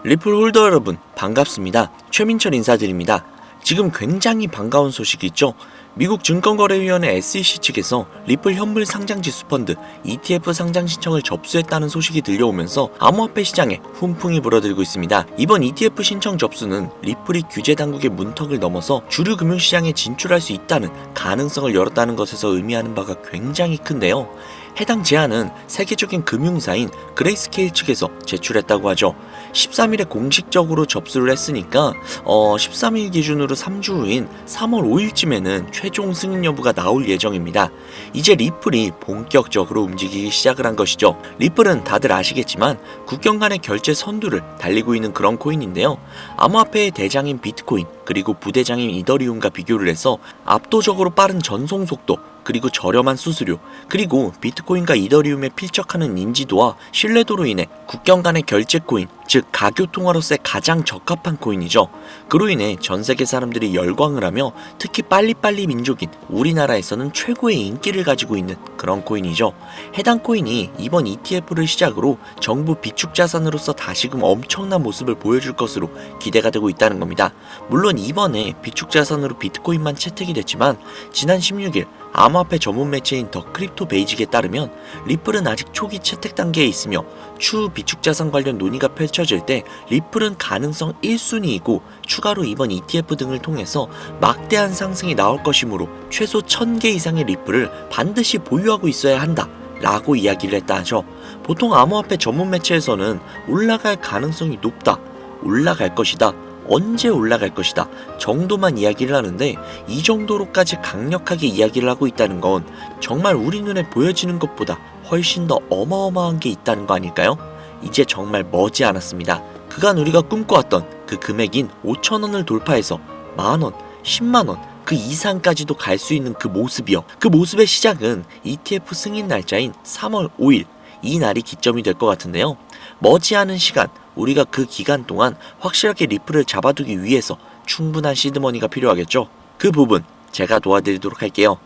리플 홀더 여러분 반갑습니다. 최민철 인사드립니다. 지금 굉장히 반가운 소식이 있죠. 미국 증권거래위원회 SEC 측에서 리플 현물 상장지수 펀드 ETF 상장 신청을 접수했다는 소식이 들려오면서 암호화폐 시장에 훈풍이 불어들고 있습니다. 이번 ETF 신청 접수는 리플이 규제 당국의 문턱을 넘어서 주류 금융시장에 진출할 수 있다는 가능성을 열었다는 것에서 의미하는 바가 굉장히 큰데요. 해당 제안은 세계적인 금융사인 그레이스케일 측에서 제출했다고 하죠. 13일에 공식적으로 접수를 했으니까 13일 기준으로 3주 후인 3월 5일쯤에는 최종 승인 여부가 나올 예정입니다. 이제 리플이 본격적으로 움직이기 시작을 한 것이죠. 리플은 다들 아시겠지만 국경 간의 결제 선두를 달리고 있는 그런 코인인데요. 암호화폐의 대장인 비트코인 그리고 부대장인 이더리움과 비교를 해서 압도적으로 빠른 전송 속도 그리고 저렴한 수수료, 그리고 비트코인과 이더리움에 필적하는 인지도와 신뢰도로 인해 국경 간의 결제 코인, 즉 가교통화로서의 가장 적합한 코인이죠. 그로 인해 전 세계 사람들이 열광을 하며 특히 빨리빨리 민족인 우리나라에서는 최고의 인기를 가지고 있는 그런 코인이죠. 해당 코인이 이번 ETF를 시작으로 정부 비축 자산으로서 다시금 엄청난 모습을 보여줄 것으로 기대가 되고 있다는 겁니다. 물론 이번에 비축 자산으로 비트코인만 채택이 됐지만 지난 16일 암호화폐 전문 매체인 더 크립토 베이직에 따르면 리플은 아직 초기 채택 단계에 있으며 추후 비축자산 관련 논의가 펼쳐질 때 리플은 가능성 1순위이고 추가로 이번 ETF 등을 통해서 막대한 상승이 나올 것이므로 최소 1000개 이상의 리플을 반드시 보유하고 있어야 한다 라고 이야기를 했다 하죠. 보통 암호화폐 전문 매체에서는 올라갈 가능성이 높다, 올라갈 것이다, 언제 올라갈 것이다 정도만 이야기를 하는데 이 정도로까지 강력하게 이야기를 하고 있다는 건 정말 우리 눈에 보여지는 것보다 훨씬 더 어마어마한 게 있다는 거 아닐까요? 이제 정말 머지 않았습니다. 그간 우리가 꿈꿔왔던 그 금액인 5,000원을 돌파해서 만원, 10만원 그 이상까지도 갈 수 있는 그 모습이요. 그 모습의 시작은 ETF 승인 날짜인 3월 5일 이 날이 기점이 될 것 같은데요. 머지않은 시간, 우리가 그 기간 동안 확실하게 리플을 잡아두기 위해서 충분한 시드머니가 필요하겠죠. 그 부분 제가 도와드리도록 할게요.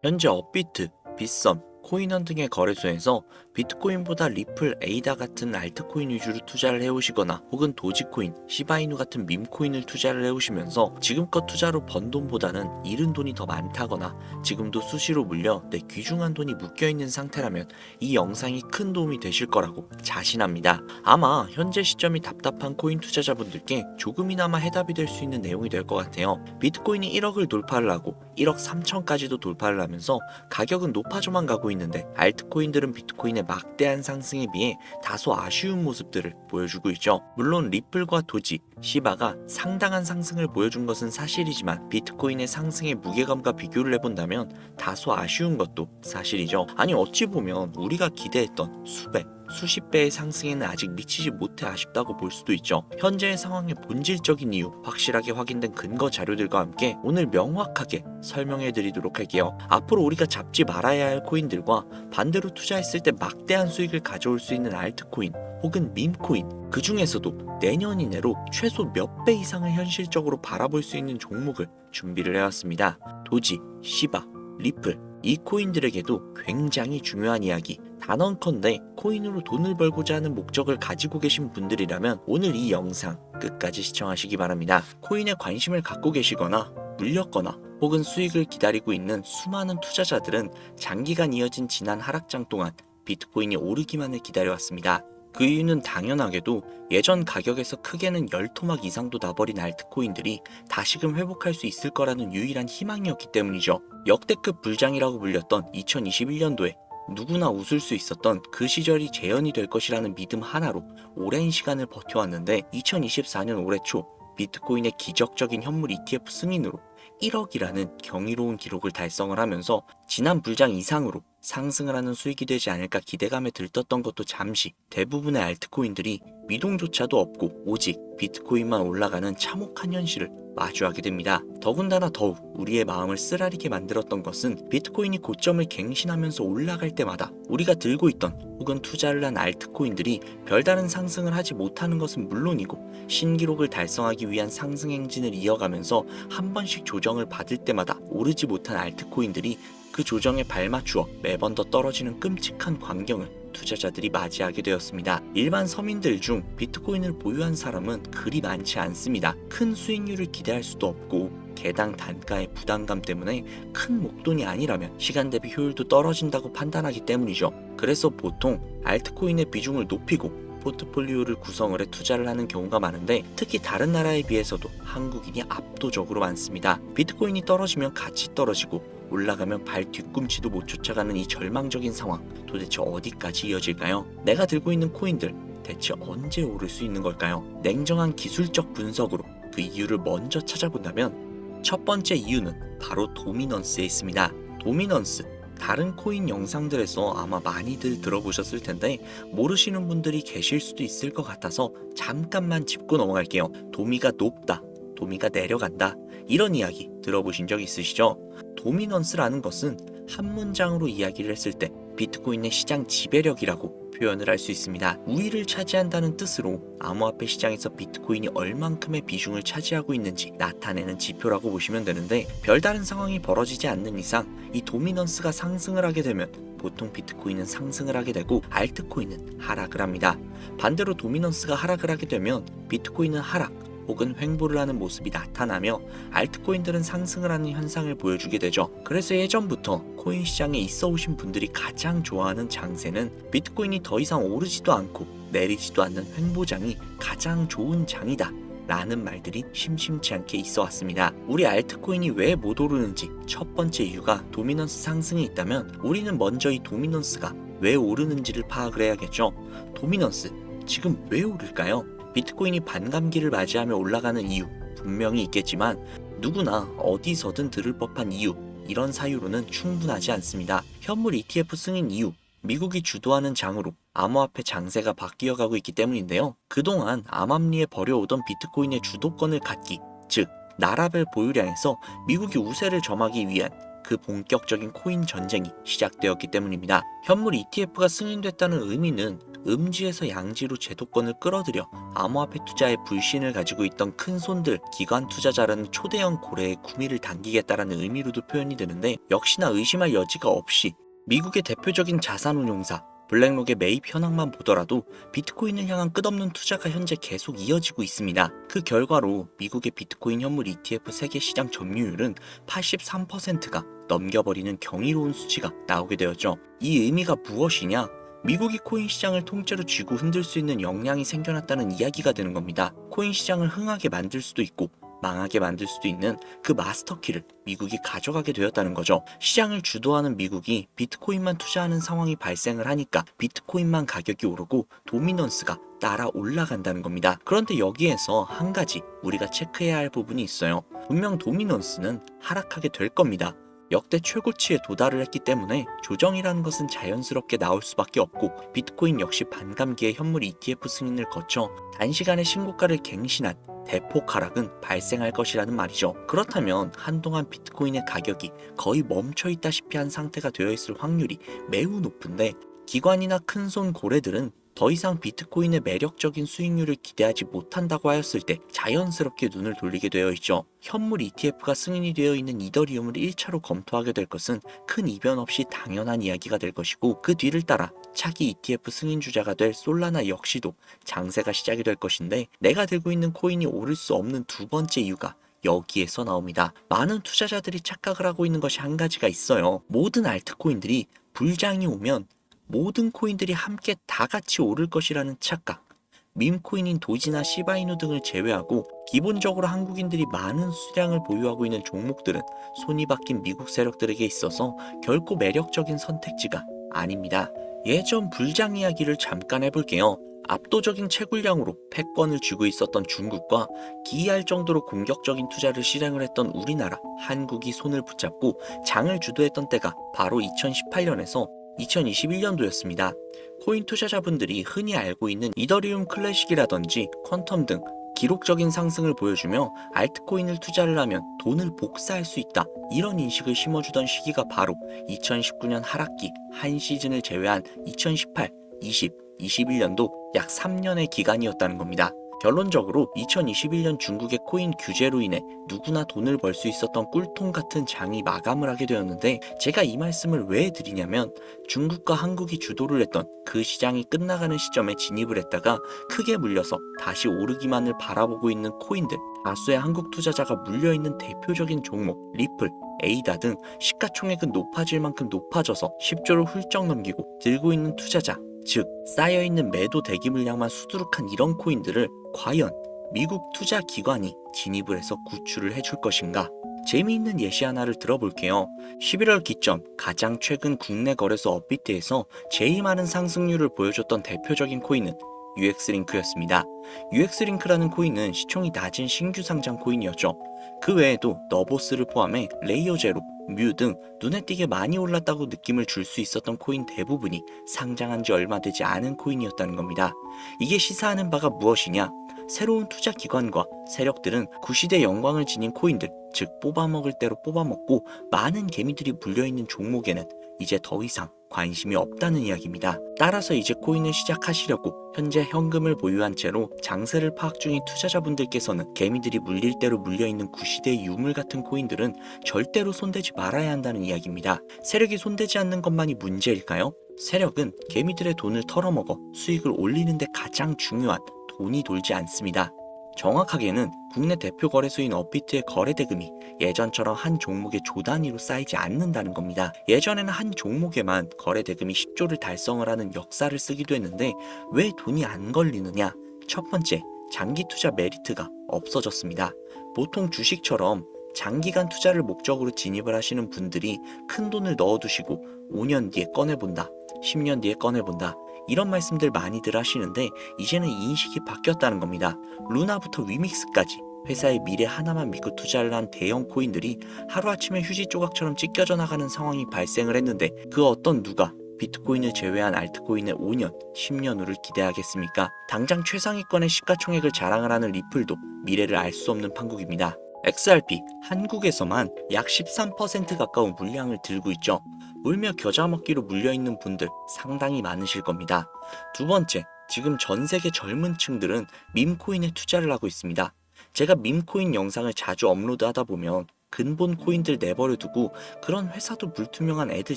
현재 업비트, 빗썸, 코인원 등의 거래소에서 비트코인보다 리플, 에이다 같은 알트코인 위주로 투자를 해오시거나 혹은 도지코인, 시바이누 같은 밈코인을 투자를 해오시면서 지금껏 투자로 번 돈보다는 잃은 돈이 더 많다거나 지금도 수시로 물려 내 귀중한 돈이 묶여있는 상태라면 이 영상이 큰 도움이 되실 거라고 자신합니다. 아마 현재 시점이 답답한 코인 투자자분들께 조금이나마 해답이 될 수 있는 내용이 될 것 같아요. 비트코인이 1억을 돌파를 하고 1억 3천까지도 돌파를 하면서 가격은 높아져만 가고 있는데 알트코인들은 비트코인의 막대한 상승에 비해 다소 아쉬운 모습들을 보여주고 있죠. 물론 리플과 도지, 시바가 상당한 상승을 보여준 것은 사실이지만 비트코인의 상승의 무게감과 비교를 해본다면 다소 아쉬운 것도 사실이죠. 아니 어찌 보면 우리가 기대했던 수백, 수십 배의 상승에는 아직 미치지 못해 아쉽다고 볼 수도 있죠. 현재의 상황의 본질적인 이유, 확실하게 확인된 근거 자료들과 함께 오늘 명확하게 설명해 드리도록 할게요. 앞으로 우리가 잡지 말아야 할 코인들과 반대로 투자했을 때 막대한 수익을 가져올 수 있는 알트코인 혹은 밈코인, 그 중에서도 내년 이내로 최소 몇 배 이상을 현실적으로 바라볼 수 있는 종목을 준비를 해왔습니다. 도지, 시바, 리플, 이 코인들에게도 굉장히 중요한 이야기, 단언컨대 코인으로 돈을 벌고자 하는 목적을 가지고 계신 분들이라면 오늘 이 영상 끝까지 시청하시기 바랍니다. 코인에 관심을 갖고 계시거나 물렸거나 혹은 수익을 기다리고 있는 수많은 투자자들은 장기간 이어진 지난 하락장 동안 비트코인이 오르기만을 기다려왔습니다. 그 이유는 당연하게도 예전 가격에서 크게는 10토막 이상도 나버린 알트코인들이 다시금 회복할 수 있을 거라는 유일한 희망이었기 때문이죠. 역대급 불장이라고 불렸던 2021년도에 누구나 웃을 수 있었던 그 시절이 재현이 될 것이라는 믿음 하나로 오랜 시간을 버텨왔는데 2024년 올해 초 비트코인의 기적적인 현물 ETF 승인으로 1억이라는 경이로운 기록을 달성을 하면서 지난 불장 이상으로 상승을 하는 수익이 되지 않을까 기대감에 들떴던 것도 잠시 대부분의 알트코인들이 미동조차도 없고 오직 비트코인만 올라가는 참혹한 현실을 마주하게 됩니다. 더군다나 더욱 우리의 마음을 쓰라리게 만들었던 것은 비트코인이 고점을 갱신하면서 올라갈 때마다 우리가 들고 있던 혹은 투자를 한 알트코인들이 별다른 상승을 하지 못하는 것은 물론이고 신기록을 달성하기 위한 상승 행진을 이어가면서 한 번씩 조정을 받을 때마다 오르지 못한 알트코인들이 그 조정에 발맞추어 매번 더 떨어지는 끔찍한 광경을 투자자들이 맞이하게 되었습니다. 일반 서민들 중 비트코인을 보유한 사람은 그리 많지 않습니다. 큰 수익률을 기대할 수도 없고 개당 단가의 부담감 때문에 큰 목돈이 아니라면 시간 대비 효율도 떨어진다고 판단하기 때문이죠. 그래서 보통 알트코인의 비중을 높이고 포트폴리오를 구성을 해 투자를 하는 경우가 많은데, 특히 다른 나라에 비해서도 한국인이 압도적으로 많습니다. 비트코인이 떨어지면 같이 떨어지고 올라가면 발 뒤꿈치도 못 쫓아가는 이 절망적인 상황, 도대체 어디까지 이어질까요? 내가 들고 있는 코인들 대체 언제 오를 수 있는 걸까요? 냉정한 기술적 분석으로 그 이유를 먼저 찾아본다면 첫 번째 이유는 바로 도미넌스에 있습니다. 도미넌스, 다른 코인 영상들에서 아마 많이들 들어보셨을 텐데 모르시는 분들이 계실 수도 있을 것 같아서 잠깐만 짚고 넘어갈게요. 도미가 높다, 도미가 내려간다, 이런 이야기 들어보신 적 있으시죠? 도미넌스라는 것은 한 문장으로 이야기를 했을 때 비트코인의 시장 지배력이라고 표현을 할 수 있습니다. 우위를 차지한다는 뜻으로 암호화폐 시장에서 비트코인이 얼만큼의 비중을 차지하고 있는지 나타내는 지표라고 보시면 되는데, 별다른 상황이 벌어지지 않는 이상 이 도미넌스가 상승을 하게 되면 보통 비트코인은 상승을 하게 되고 알트코인은 하락을 합니다. 반대로 도미넌스가 하락을 하게 되면 비트코인은 하락 혹은 횡보를 하는 모습이 나타나며 알트코인들은 상승을 하는 현상을 보여주게 되죠. 그래서 예전부터 코인 시장에 있어 오신 분들이 가장 좋아하는 장세는 비트코인이 더 이상 오르지도 않고 내리지도 않는 횡보장이 가장 좋은 장이다 라는 말들이 심심치 않게 있어 왔습니다. 우리 알트코인이 왜 못 오르는지 첫 번째 이유가 도미넌스 상승이 있다면 우리는 먼저 이 도미넌스가 왜 오르는지를 파악을 해야겠죠. 도미넌스, 지금 왜 오를까요? 비트코인이 반감기를 맞이하며 올라가는 이유 분명히 있겠지만 누구나 어디서든 들을 법한 이유, 이런 사유로는 충분하지 않습니다. 현물 ETF 승인 이유, 미국이 주도하는 장으로 암호화폐 장세가 바뀌어가고 있기 때문인데요. 그동안 암암리에 벌여오던 비트코인의 주도권을 갖기, 즉 나라별 보유량에서 미국이 우세를 점하기 위한 그 본격적인 코인 전쟁이 시작되었기 때문입니다. 현물 ETF가 승인됐다는 의미는 음지에서 양지로 제도권을 끌어들여 암호화폐 투자에 불신을 가지고 있던 큰 손들, 기관 투자자라는 초대형 고래의 구미를 당기겠다라는 의미로도 표현이 되는데, 역시나 의심할 여지가 없이 미국의 대표적인 자산운용사 블랙록의 매입 현황만 보더라도 비트코인을 향한 끝없는 투자가 현재 계속 이어지고 있습니다. 그 결과로 미국의 비트코인 현물 ETF 세계 시장 점유율은 83%가 넘겨버리는 경이로운 수치가 나오게 되었죠. 이 의미가 무엇이냐? 미국이 코인 시장을 통째로 쥐고 흔들 수 있는 역량이 생겨났다는 이야기가 되는 겁니다. 코인 시장을 흥하게 만들 수도 있고 망하게 만들 수도 있는 그 마스터키를 미국이 가져가게 되었다는 거죠. 시장을 주도하는 미국이 비트코인만 투자하는 상황이 발생을 하니까 비트코인만 가격이 오르고 도미넌스가 따라 올라간다는 겁니다. 그런데 여기에서 한 가지 우리가 체크해야 할 부분이 있어요. 분명 도미넌스는 하락하게 될 겁니다. 역대 최고치에 도달을 했기 때문에 조정이라는 것은 자연스럽게 나올 수밖에 없고, 비트코인 역시 반감기의 현물 ETF 승인을 거쳐 단시간에 신고가를 갱신한 대폭 하락은 발생할 것이라는 말이죠. 그렇다면 한동안 비트코인의 가격이 거의 멈춰있다시피 한 상태가 되어 있을 확률이 매우 높은데, 기관이나 큰손 고래들은 더 이상 비트코인의 매력적인 수익률을 기대하지 못한다고 하였을 때 자연스럽게 눈을 돌리게 되어 있죠. 현물 ETF가 승인이 되어 있는 이더리움을 1차로 검토하게 될 것은 큰 이변 없이 당연한 이야기가 될 것이고, 그 뒤를 따라 차기 ETF 승인 주자가 될 솔라나 역시도 장세가 시작이 될 것인데, 내가 들고 있는 코인이 오를 수 없는 두 번째 이유가 여기에서 나옵니다. 많은 투자자들이 착각을 하고 있는 것이 한 가지가 있어요. 모든 알트코인들이 불장이 오면 모든 코인들이 함께 다 같이 오를 것이라는 착각. 밈코인인 도지나 시바이누 등을 제외하고 기본적으로 한국인들이 많은 수량을 보유하고 있는 종목들은 손이 바뀐 미국 세력들에게 있어서 결코 매력적인 선택지가 아닙니다. 예전 불장 이야기를 잠깐 해볼게요. 압도적인 채굴량으로 패권을 쥐고 있었던 중국과 기이할 정도로 공격적인 투자를 실행을 했던 우리나라, 한국이 손을 붙잡고 장을 주도했던 때가 바로 2018년에서 2021년도였습니다. 코인 투자자분들이 흔히 알고 있는 이더리움 클래식이라든지 퀀텀 등 기록적인 상승을 보여주며 알트코인을 투자를 하면 돈을 복사할 수 있다, 이런 인식을 심어주던 시기가 바로 2019년 하락기 한 시즌을 제외한 2018, 20, 21년도 약 3년의 기간이었다는 겁니다. 결론적으로 2021년 중국의 코인 규제로 인해 누구나 돈을 벌 수 있었던 꿀통 같은 장이 마감을 하게 되었는데, 제가 이 말씀을 왜 드리냐면 중국과 한국이 주도를 했던 그 시장이 끝나가는 시점에 진입을 했다가 크게 물려서 다시 오르기만을 바라보고 있는 코인들, 다수의 한국 투자자가 물려있는 대표적인 종목 리플, 에이다 등 시가총액은 높아질 만큼 높아져서 10조를 훌쩍 넘기고 들고 있는 투자자, 즉 쌓여있는 매도 대기 물량만 수두룩한 이런 코인들을 과연 미국 투자 기관이 진입을 해서 구출을 해줄 것인가? 재미있는 예시 하나를 들어볼게요. 11월 기점 가장 최근 국내 거래소 업비트에서 제일 많은 상승률을 보여줬던 대표적인 코인은 UX링크였습니다. UX링크라는 코인은 시총이 낮은 신규 상장 코인이었죠. 그 외에도 너보스를 포함해 레이어제로, 뮤 등 눈에 띄게 많이 올랐다고 느낌을 줄 수 있었던 코인 대부분이 상장한 지 얼마 되지 않은 코인이었다는 겁니다. 이게 시사하는 바가 무엇이냐? 새로운 투자 기관과 세력들은 구시대 영광을 지닌 코인들, 즉 뽑아먹을 대로 뽑아먹고 많은 개미들이 물려있는 종목에는 이제 더 이상 관심이 없다는 이야기입니다. 따라서 이제 코인을 시작하시려고 현재 현금을 보유한 채로 장세를 파악 중인 투자자분들께서는 개미들이 물릴 대로 물려있는 구시대의 유물 같은 코인들은 절대로 손대지 말아야 한다는 이야기입니다. 세력이 손대지 않는 것만이 문제일까요? 세력은 개미들의 돈을 털어먹어 수익을 올리는 데 가장 중요한 돈이 돌지 않습니다. 정확하게는 국내 대표 거래소인 업비트의 거래 대금이 예전처럼 한 종목의 조 단위로 쌓이지 않는다는 겁니다. 예전에는 한 종목에만 거래 대금이 10조를 달성을 하는 역사를 쓰기도 했는데 왜 돈이 안 걸리느냐? 첫 번째, 장기 투자 메리트가 없어졌습니다. 보통 주식처럼 장기간 투자를 목적으로 진입을 하시는 분들이 큰 돈을 넣어두시고 5년 뒤에 꺼내본다, 10년 뒤에 꺼내본다, 이런 말씀들 많이들 하시는데 이제는 인식이 바뀌었다는 겁니다. 루나부터 위믹스까지 회사의 미래 하나만 믿고 투자를 한 대형 코인들이 하루아침에 휴지 조각처럼 찢겨져 나가는 상황이 발생을 했는데 그 어떤 누가 비트코인을 제외한 알트코인의 5년, 10년 후를 기대하겠습니까? 당장 최상위권의 시가총액을 자랑을 하는 리플도 미래를 알 수 없는 판국입니다. XRP, 한국에서만 약 13% 가까운 물량을 들고 있죠. 울며 겨자 먹기로 물려있는 분들 상당히 많으실 겁니다. 두 번째, 지금 전 세계 젊은 층들은 밈코인에 투자를 하고 있습니다. 제가 밈코인 영상을 자주 업로드하다 보면 근본 코인들 내버려 두고 그런 회사도 불투명한 애들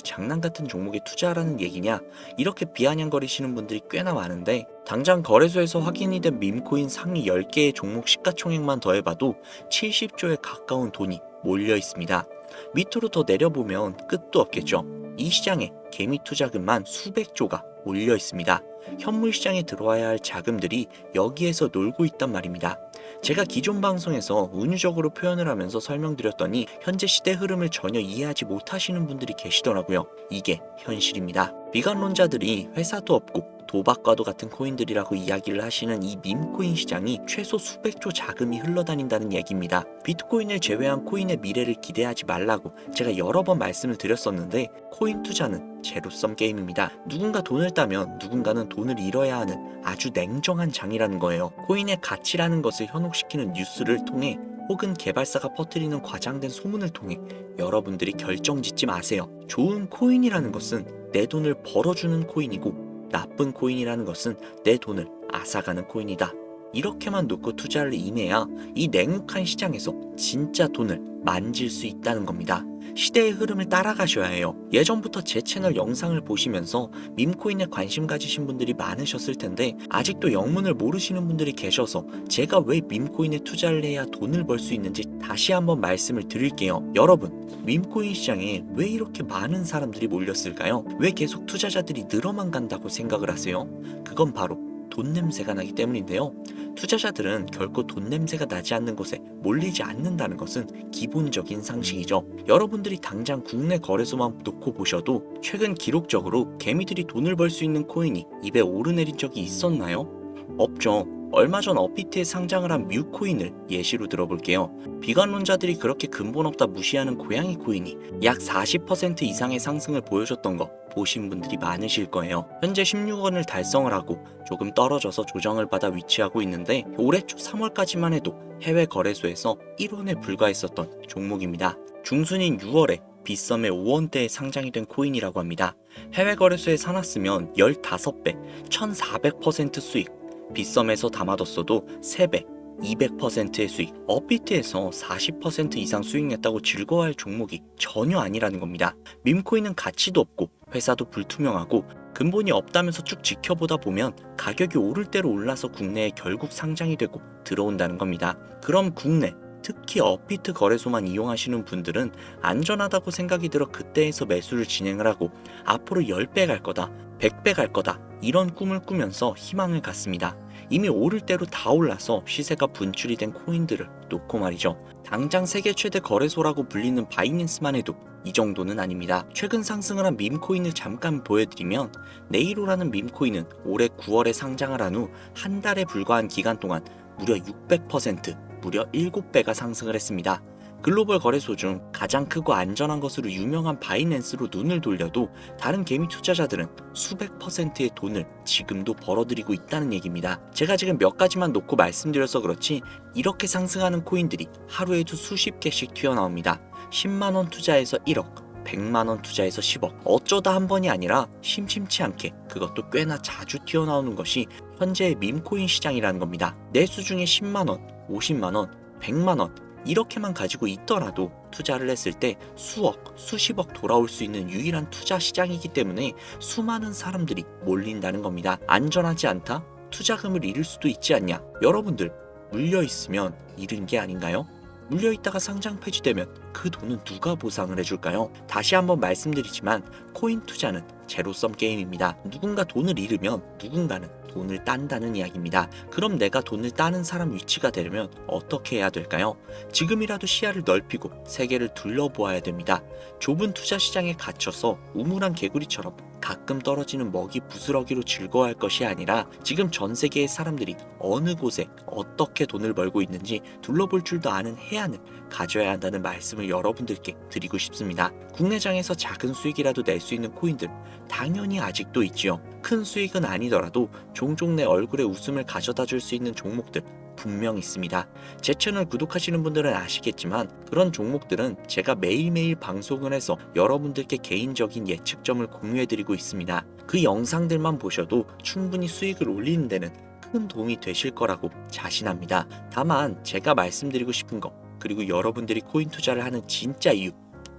장난 같은 종목에 투자하라는 얘기냐, 이렇게 비아냥거리시는 분들이 꽤나 많은데, 당장 거래소에서 확인이 된 밈코인 상위 10개의 종목 시가총액만 더해봐도 70조에 가까운 돈이 몰려 있습니다. 밑으로 더 내려보면 끝도 없겠죠. 이 시장에 개미 투자금만 수백조가 몰려 있습니다. 현물 시장에 들어와야 할 자금들이 여기에서 놀고 있단 말입니다. 제가 기존 방송에서 은유적으로 표현을 하면서 설명드렸더니 현재 시대 흐름을 전혀 이해하지 못하시는 분들이 계시더라고요. 이게 현실입니다. 비관론자들이 회사도 없고 도박과도 같은 코인들이라고 이야기를 하시는 이 밈코인 시장이 최소 수백조 자금이 흘러다닌다는 얘기입니다. 비트코인을 제외한 코인의 미래를 기대하지 말라고 제가 여러 번 말씀을 드렸었는데, 코인 투자는 제로섬 게임입니다. 누군가 돈을 따면 누군가는 돈을 잃어야 하는 아주 냉정한 장이라는 거예요. 코인의 가치라는 것을 현혹시키는 뉴스를 통해 혹은 개발사가 퍼뜨리는 과장된 소문을 통해 여러분들이 결정짓지 마세요. 좋은 코인이라는 것은 내 돈을 벌어주는 코인이고, 나쁜 코인이라는 것은 내 돈을 앗아가는 코인이다. 이렇게만 놓고 투자를 임해야 이 냉혹한 시장에서 진짜 돈을 만질 수 있다는 겁니다. 시대의 흐름을 따라가셔야 해요. 예전부터 제 채널 영상을 보시면서 밈코인에 관심 가지신 분들이 많으셨을 텐데 아직도 영문을 모르시는 분들이 계셔서 제가 왜 밈코인에 투자를 해야 돈을 벌 수 있는지 다시 한번 말씀을 드릴게요. 여러분, 밈코인 시장에 왜 이렇게 많은 사람들이 몰렸을까요? 왜 계속 투자자들이 늘어만 간다고 생각을 하세요? 그건 바로 돈 냄새가 나기 때문인데요. 투자자들은 결코 돈 냄새가 나지 않는 곳에 몰리지 않는다는 것은 기본적인 상식이죠. 여러분들이 당장 국내 거래소만 놓고 보셔도 최근 기록적으로 개미들이 돈을 벌 수 있는 코인이 입에 오르내린 적이 있었나요? 없죠. 얼마 전 업비트에 상장을 한 뮤코인을 예시로 들어볼게요. 비관론자들이 그렇게 근본 없다 무시하는 고양이 코인이 약 40% 이상의 상승을 보여줬던 거 보신 분들이 많으실 거예요. 현재 16원을 달성을 하고 조금 떨어져서 조정을 받아 위치하고 있는데 올해 초 3월까지만 해도 해외 거래소에서 1원에 불과했었던 종목입니다. 중순인 6월에 빗썸에 5원대에 상장이 된 코인이라고 합니다. 해외 거래소에 사놨으면 15배, 1400% 수익, 빗썸에서 담아뒀어도 3배, 200%의 수익, 업비트에서 40% 이상 수익 냈다고 즐거워할 종목이 전혀 아니라는 겁니다. 밈코인은 가치도 없고 회사도 불투명하고 근본이 없다면서 쭉 지켜보다 보면 가격이 오를 대로 올라서 국내에 결국 상장이 되고 들어온다는 겁니다. 그럼 국내, 특히 업비트 거래소만 이용하시는 분들은 안전하다고 생각이 들어 그때에서 매수를 진행을 하고 앞으로 10배 갈 거다, 100배 갈 거다 이런 꿈을 꾸면서 희망을 갖습니다. 이미 오를 대로 다 올라서 시세가 분출이 된 코인들을 놓고 말이죠. 당장 세계 최대 거래소라고 불리는 바이낸스만 해도 이 정도는 아닙니다. 최근 상승을 한 밈코인을 잠깐 보여드리면 네이로라는 밈코인은 올해 9월에 상장을 한 후 한 달에 불과한 기간 동안 무려 600%, 무려 7배가 상승을 했습니다. 글로벌 거래소 중 가장 크고 안전한 것으로 유명한 바이낸스로 눈을 돌려도 다른 개미 투자자들은 수백 %의 돈을 지금도 벌어들이고 있다는 얘기입니다. 제가 지금 몇 가지만 놓고 말씀드려서 그렇지 이렇게 상승하는 코인들이 하루에도 수십 개씩 튀어나옵니다. 10만원 투자해서 1억, 100만원 투자해서 10억, 어쩌다 한 번이 아니라 심심치 않게 그것도 꽤나 자주 튀어나오는 것이 현재의 밈코인 시장이라는 겁니다. 내 수중에 10만원, 50만원, 100만원 이렇게만 가지고 있더라도 투자를 했을 때 수억, 수십억 돌아올 수 있는 유일한 투자 시장이기 때문에 수많은 사람들이 몰린다는 겁니다. 안전하지 않다? 투자금을 잃을 수도 있지 않냐? 여러분들 물려있으면 잃은 게 아닌가요? 물려있다가 상장 폐지되면 그 돈은 누가 보상을 해줄까요? 다시 한번 말씀드리지만 코인 투자는 제로섬 게임입니다. 누군가 돈을 잃으면 누군가는 돈을 딴다는 이야기입니다. 그럼 내가 돈을 따는 사람 위치가 되려면 어떻게 해야 될까요? 지금이라도 시야를 넓히고 세계를 둘러보아야 됩니다. 좁은 투자 시장에 갇혀서 우물한 개구리처럼 가끔 떨어지는 먹이 부스러기로 즐거워할 것이 아니라 지금 전 세계의 사람들이 어느 곳에 어떻게 돈을 벌고 있는지 둘러볼 줄도 아는 해안을 가져야 한다는 말씀을 여러분들께 드리고 싶습니다. 국내장에서 작은 수익이라도 낼 수 있는 코인들 당연히 아직도 있지요. 큰 수익은 아니더라도 종종 내 얼굴에 웃음을 가져다 줄 수 있는 종목들 분명 있습니다. 제 채널 구독하시는 분들은 아시겠지만 그런 종목들은 제가 매일매일 방송을 해서 여러분들께 개인적인 예측점을 공유해드리고 있습니다. 그 영상들만 보셔도 충분히 수익을 올리는 데는 큰 도움이 되실 거라고 자신합니다. 다만 제가 말씀드리고 싶은 거 그리고 여러분들이 코인 투자를 하는 진짜 이유,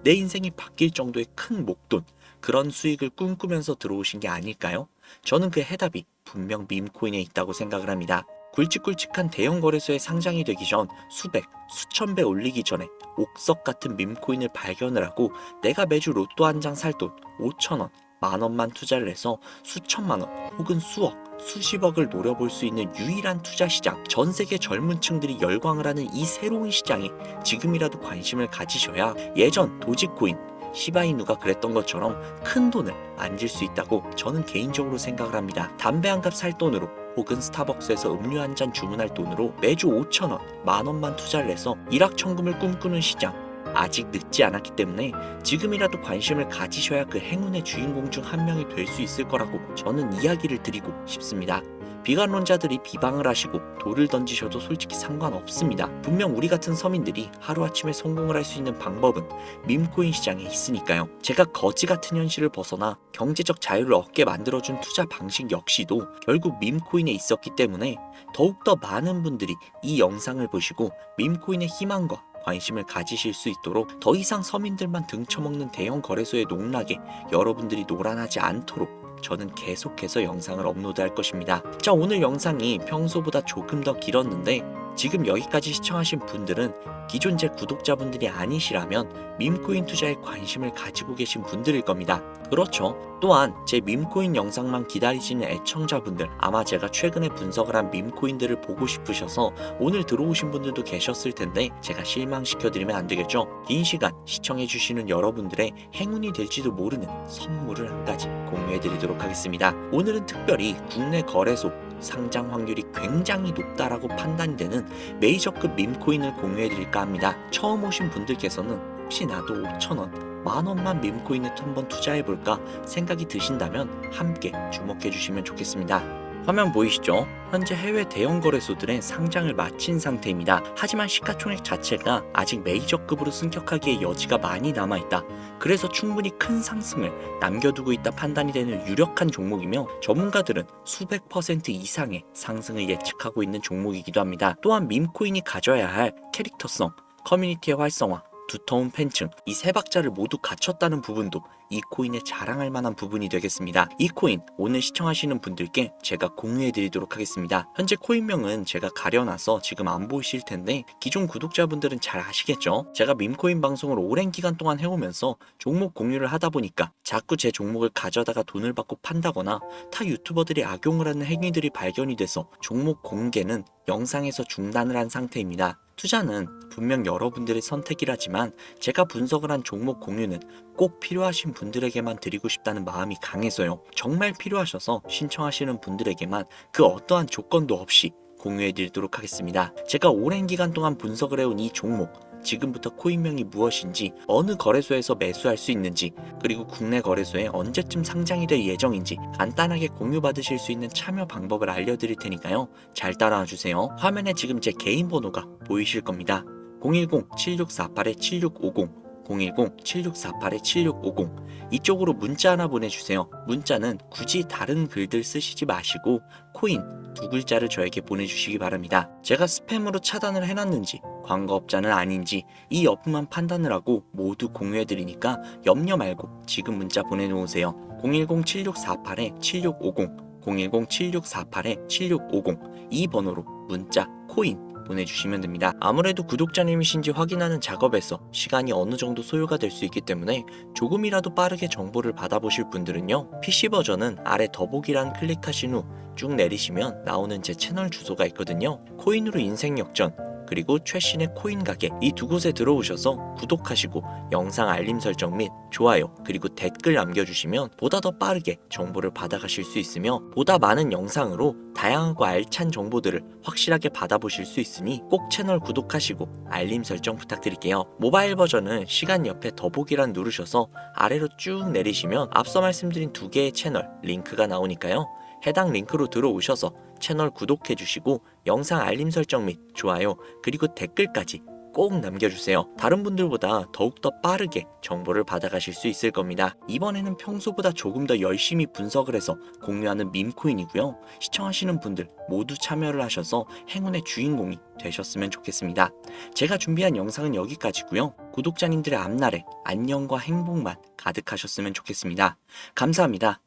내 인생이 바뀔 정도의 큰 목돈, 그런 수익을 꿈꾸면서 들어오신 게 아닐까요? 저는 그 해답이 분명 밈코인에 있다고 생각을 합니다. 굵직굵직한 대형 거래소에 상장이 되기 전 수백, 수천 배 올리기 전에 옥석 같은 밈코인을 발견을 하고 내가 매주 로또 한 장 살 돈 5천원, 만원만 투자를 해서 수천만원 혹은 수억, 수십억을 노려볼 수 있는 유일한 투자 시장, 전 세계 젊은 층들이 열광을 하는 이 새로운 시장에 지금이라도 관심을 가지셔야 예전 도지코인, 시바이누가 그랬던 것처럼 큰 돈을 만질 수 있다고 저는 개인적으로 생각을 합니다. 담배 한 갑 살 돈으로 혹은 스타벅스에서 음료 한 잔 주문할 돈으로 매주 5천원, 만원만 투자를 해서 일확천금을 꿈꾸는 시장, 아직 늦지 않았기 때문에 지금이라도 관심을 가지셔야 그 행운의 주인공 중 한 명이 될 수 있을 거라고 저는 이야기를 드리고 싶습니다. 비관론자들이 비방을 하시고 돌을 던지셔도 솔직히 상관없습니다. 분명 우리 같은 서민들이 하루아침에 성공을 할 수 있는 방법은 밈코인 시장에 있으니까요. 제가 거지 같은 현실을 벗어나 경제적 자유를 얻게 만들어준 투자 방식 역시도 결국 밈코인에 있었기 때문에 더욱더 많은 분들이 이 영상을 보시고 밈코인의 희망과 관심을 가지실 수 있도록 더 이상 서민들만 등쳐먹는 대형 거래소의 농락에 여러분들이 노란하지 않도록 저는 계속해서 영상을 업로드할 것입니다. 자, 오늘 영상이 평소보다 조금 더 길었는데 지금 여기까지 시청하신 분들은 기존 제 구독자분들이 아니시라면 밈코인 투자에 관심을 가지고 계신 분들일 겁니다. 그렇죠. 또한 제 밈코인 영상만 기다리시는 애청자분들, 아마 제가 최근에 분석을 한 밈코인들을 보고 싶으셔서 오늘 들어오신 분들도 계셨을 텐데 제가 실망시켜드리면 안 되겠죠. 긴 시간 시청해주시는 여러분들의 행운이 될지도 모르는 선물을 한 가지 공유해드리도록 하겠습니다. 오늘은 특별히 국내 거래소 상장 확률이 굉장히 높다라고 판단이 되는 메이저급 밈코인을 공유해드릴까 합니다. 처음 오신 분들께서는 혹시 나도 5천원, 만원만 밈코인에 한번 투자해볼까 생각이 드신다면 함께 주목해주시면 좋겠습니다. 화면 보이시죠? 현재 해외 대형 거래소들의 상장을 마친 상태입니다. 하지만 시가총액 자체가 아직 메이저급으로 승격하기에 여지가 많이 남아있다. 그래서 충분히 큰 상승을 남겨두고 있다 판단이 되는 유력한 종목이며, 전문가들은 수백 % 이상의 상승을 예측하고 있는 종목이기도 합니다. 또한 밈코인이 가져야 할 캐릭터성, 커뮤니티의 활성화, 두터운 팬층, 이 세 박자를 모두 갖췄다는 부분도 이 코인에 자랑할 만한 부분이 되겠습니다. 이 코인 오늘 시청하시는 분들께 제가 공유해 드리도록 하겠습니다. 현재 코인명은 제가 가려놔서 지금 안 보이실 텐데 기존 구독자분들은 잘 아시겠죠? 제가 밈코인 방송을 오랜 기간 동안 해오면서 종목 공유를 하다 보니까 자꾸 제 종목을 가져다가 돈을 받고 판다거나 타 유튜버들이 악용을 하는 행위들이 발견이 돼서 종목 공개는 영상에서 중단을 한 상태입니다. 투자는 분명 여러분들의 선택이라지만 제가 분석을 한 종목 공유는 꼭 필요하신 분들에게만 드리고 싶다는 마음이 강해서요. 정말 필요하셔서 신청하시는 분들에게만 그 어떠한 조건도 없이 공유해 드리도록 하겠습니다. 제가 오랜 기간 동안 분석을 해온 이 종목, 지금부터 코인명이 무엇인지, 어느 거래소에서 매수할 수 있는지, 그리고 국내 거래소에 언제쯤 상장이 될 예정인지 간단하게 공유받으실 수 있는 참여 방법을 알려드릴 테니까요. 잘 따라와 주세요. 화면에 지금 제 개인 번호가 보이실 겁니다. 010-7648-7650 010-7648-7650 이쪽으로 문자 하나 보내주세요. 문자는 굳이 다른 글들 쓰시지 마시고 코인 두 글자를 저에게 보내주시기 바랍니다. 제가 스팸으로 차단을 해놨는지 광고업자는 아닌지 이 여부만 판단을 하고 모두 공유해드리니까 염려 말고 지금 문자 보내놓으세요. 010-7648-7650 010-7648-7650 이 번호로 문자 코인 보내주시면 됩니다. 아무래도 구독자님이신지 확인하는 작업에서 시간이 어느 정도 소요가 될 수 있기 때문에 조금이라도 빠르게 정보를 받아보실 분들은요, PC 버전은 아래 더보기란 클릭하신 후 쭉 내리시면 나오는 제 채널 주소가 있거든요. 코인으로 인생 역전, 그리고 최신의 코인 가게, 이 두 곳에 들어오셔서 구독하시고 영상 알림 설정 및 좋아요 그리고 댓글 남겨주시면 보다 더 빠르게 정보를 받아가실 수 있으며, 보다 많은 영상으로 다양하고 알찬 정보들을 확실하게 받아보실 수 있으니 꼭 채널 구독하시고 알림 설정 부탁드릴게요. 모바일 버전은 시간 옆에 더보기란 누르셔서 아래로 쭉 내리시면 앞서 말씀드린 두 개의 채널 링크가 나오니까요. 해당 링크로 들어오셔서 채널 구독해 주시고 영상 알림 설정 및 좋아요 그리고 댓글까지 꼭 남겨주세요. 다른 분들보다 더욱더 빠르게 정보를 받아가실 수 있을 겁니다. 이번에는 평소보다 조금 더 열심히 분석을 해서 공유하는 밈코인이고요. 시청하시는 분들 모두 참여를 하셔서 행운의 주인공이 되셨으면 좋겠습니다. 제가 준비한 영상은 여기까지고요. 구독자님들의 앞날에 안녕과 행복만 가득하셨으면 좋겠습니다. 감사합니다.